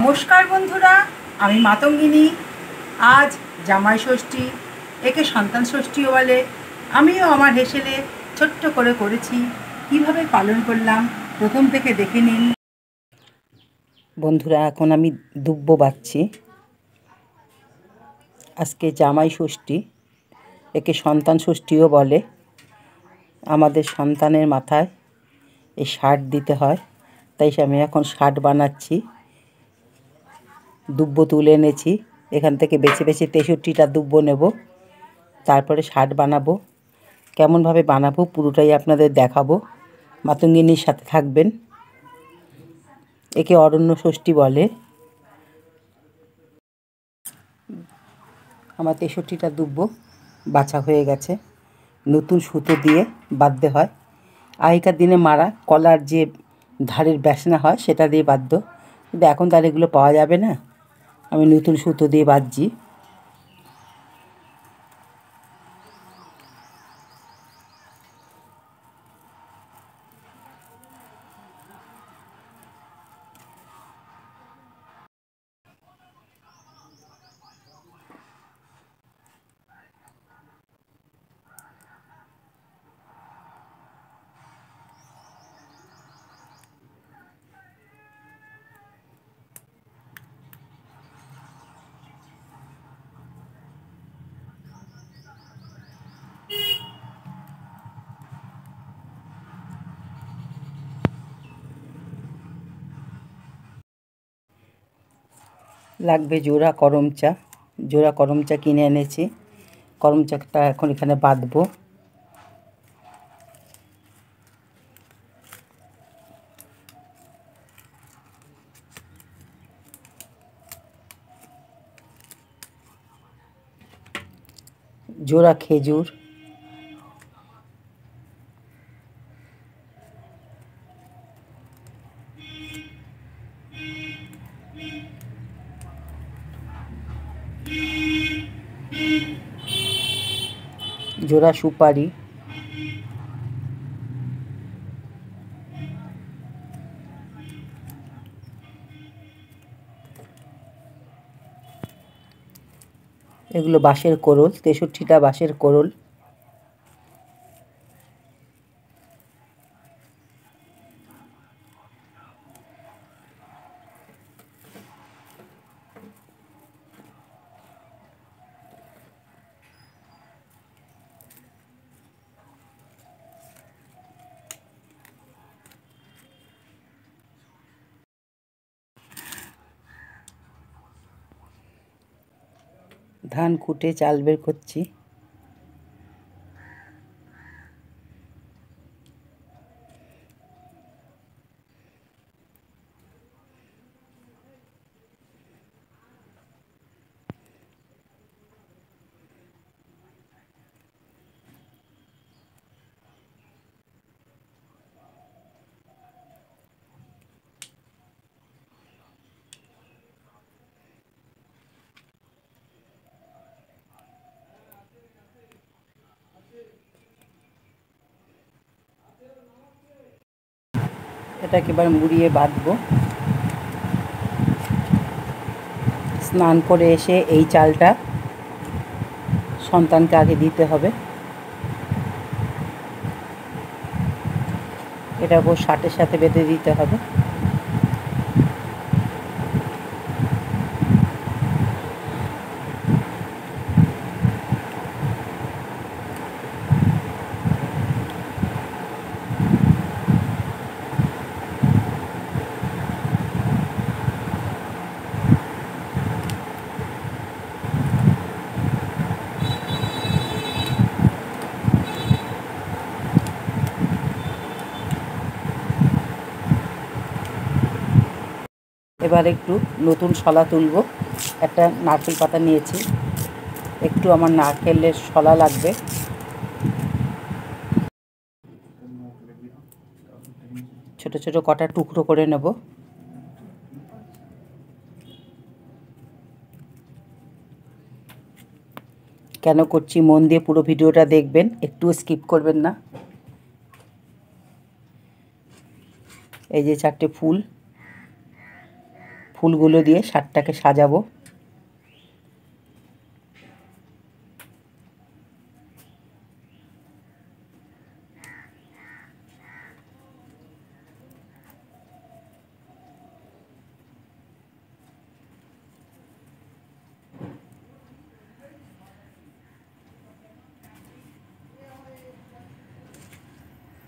নমস্কার বন্ধুরা, আমি মাতঙ্গিনী। আজ জামাই ষষ্ঠী, একে সন্তান ষষ্ঠীও বলে। আমিও আমার হেসেলে ছোট্ট করে করেছি। কিভাবে পালন করলাম প্রথম থেকে দেখে নিন। বন্ধুরা, এখন আমি দুব্বো বাচ্ছি। আজকে জামাই ষষ্ঠী, একে সন্তান ষষ্ঠীও বলে। আমাদের সন্তানের মাথায় এই শার্ট দিতে হয়, তাই আমি এখন শার্ট বানাচ্ছি। দুব্বো তুলে এনেছি, এখান থেকে বেছে বেছে 63টা দুব্বো নেব, তারপরে শার্ট বানাবো। কেমনভাবে বানাবো পুরোটাই আপনাদের দেখাবো। মাতঙ্গিনীর সাথে থাকবেন। একে অরণ্য ষষ্ঠী বলে। আমার 63টা দুব্বো বাছা হয়ে গেছে। নতুন সুতো দিয়ে বাঁধতে হয়। আগেকার দিনে মারা কলার যে ধারের ব্যাসনা হয় সেটা দিয়ে বাঁধত, কিন্তু এখন তার এগুলো পাওয়া যাবে না। আমি নতুন সুতো দিয়ে বাঁধছি। লাগবে জোড়া করমচা। জোড়া করমচা কিনে এনেছি। করমচাটা এখন এখানে বাঁধবো। জোড়া খেজুর, জোড়া সুপারি, এগুলো বাঁশের কোরল, 63টা বাঁশের কোরল। ধান কুটে চাল বের করছি। এটাকে এবার মুড়িয়ে বাঁধবো। স্নান করে এসে এই চালটা সন্তানকে আগে দিতে হবে। এটা ওর শার্টের সাথে বেঁধে দিতে হবে। এবার একটু নতুন শলা তুলব। একটা নারকেল পাতা নিয়েছি, একটু আমার নারকেলের শলা লাগবে। ছোট ছোট কটা টুকরো করে নেব। কেন করছি মন দিয়ে পুরো ভিডিওটা দেখবেন, একটুও স্কিপ করবেন না। এই যে 4টে ফুল, ফুলগুলো দিয়ে শার্টটাকে সাজাবো।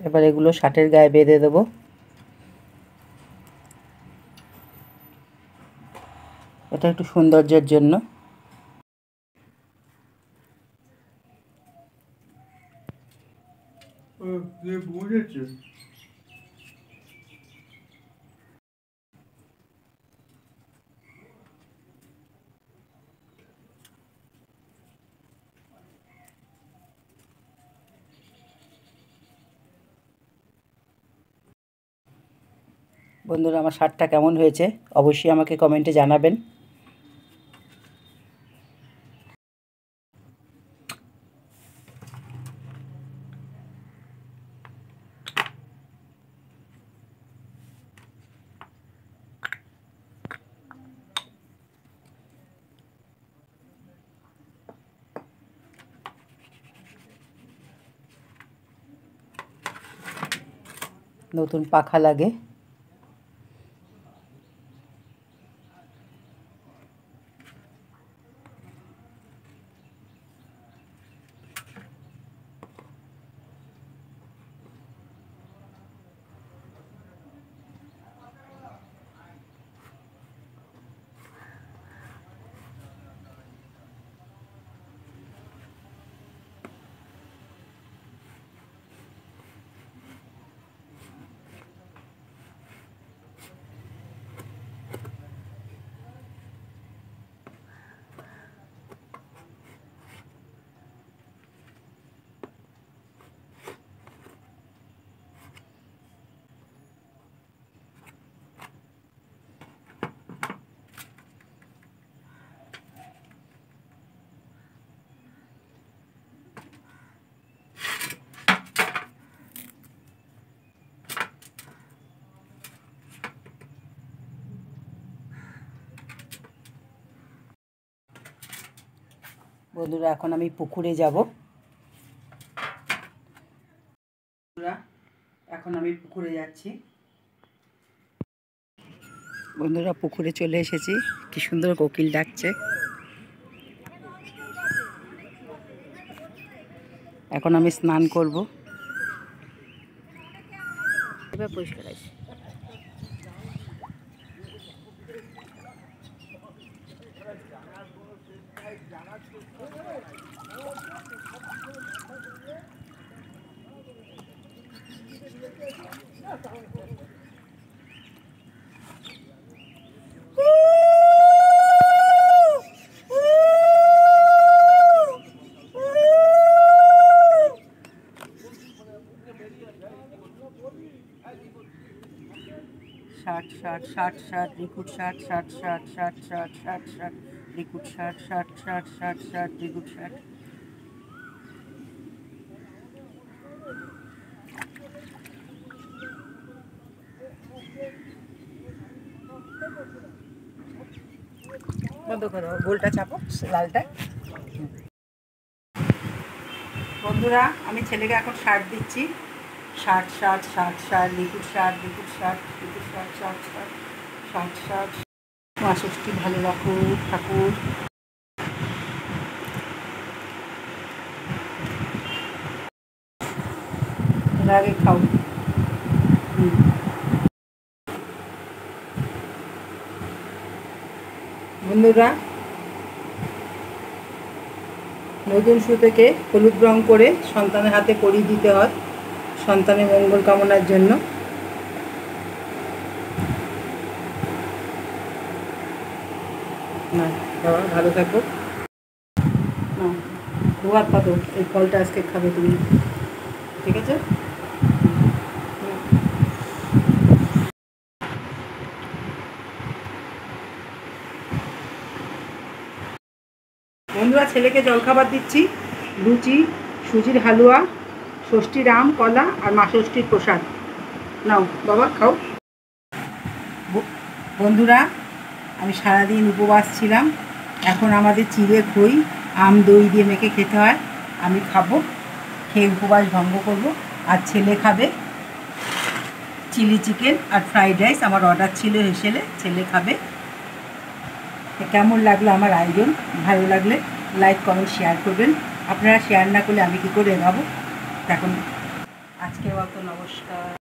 এবার এগুলো শার্টের গায়ে বেঁধে দেবো। এটা একটু সৌন্দর্যের জন্য। বন্ধুরা, আমার শার্টটা কেমন হয়েছে অবশ্যই আমাকে কমেন্টে জানাবেন। নতুন পাখা লাগে। বন্ধুরা, এখন আমি পুকুরে যাব। বন্ধুরা, এখন আমি পুকুরে যাচ্ছি। বন্ধুরা, পুকুরে চলে এসেছি। কি সুন্দর কোকিল ডাকছে। এখন আমি স্নান করব। এবার পরিষ্কার আছে। ষাট ষাট ষাট ষাট রিকুট ষাট ষাট ষাট ষাট ষাট ষাট ষাট রিকুট ষাট ষাট ষাট ষাট ষাট রিকুট ষাট। বন্ধ করো, গোলটা চাপো, লালটা। বন্ধুরা, আমি ছেলেকে এখন শার্ট দিচ্ছি। ষাট ষাট ষাট ষাট লিকুড ষাট লিকুড ষাট লিকুড ষাট ষাট ষাট ষাট ষাট। মা ষষ্ঠী ভালো রাখো ঠাকুর। আগে খাও। বন্ধুরা, নতুন শু থেকে হলুদ রং করে সন্তানের হাতে পরিয়ে দিতে হয় সন্তানের মঙ্গল কামনার জন্য। না বাবা, ভালো থাকো। না, দুয়ার পাতো, এই ফলটা আজকে খাবে তুমি, ঠিক আছে? বন্ধুরা, ছেলেকে জলখাবার দিচ্ছি। লুচি, সুজির হালুয়া, ষষ্ঠীর আম কলা আর মা ষষ্ঠীর প্রসাদ। নাও বাবা, খাও। বন্ধুরা, আমি সারাদিন উপবাস ছিলাম। এখন আমাদের চিড়ে খই আম দই দিয়ে মেখে খেতে হয়। আমি খাবো, খেয়ে উপবাস ভঙ্গ করব। আর ছেলে খাবে চিলি চিকেন আর ফ্রাইড রাইস, আমার অর্ডার ছিল হেসেলে, ছেলে খাবে। কেমন লাগলো আমার আয়োজন? ভালো লাগলে লাইক কমেন্ট শেয়ার করবেন। আপনারা শেয়ার না করলে আমি কী করে এগাবো? এখন আজকের মতো নমস্কার।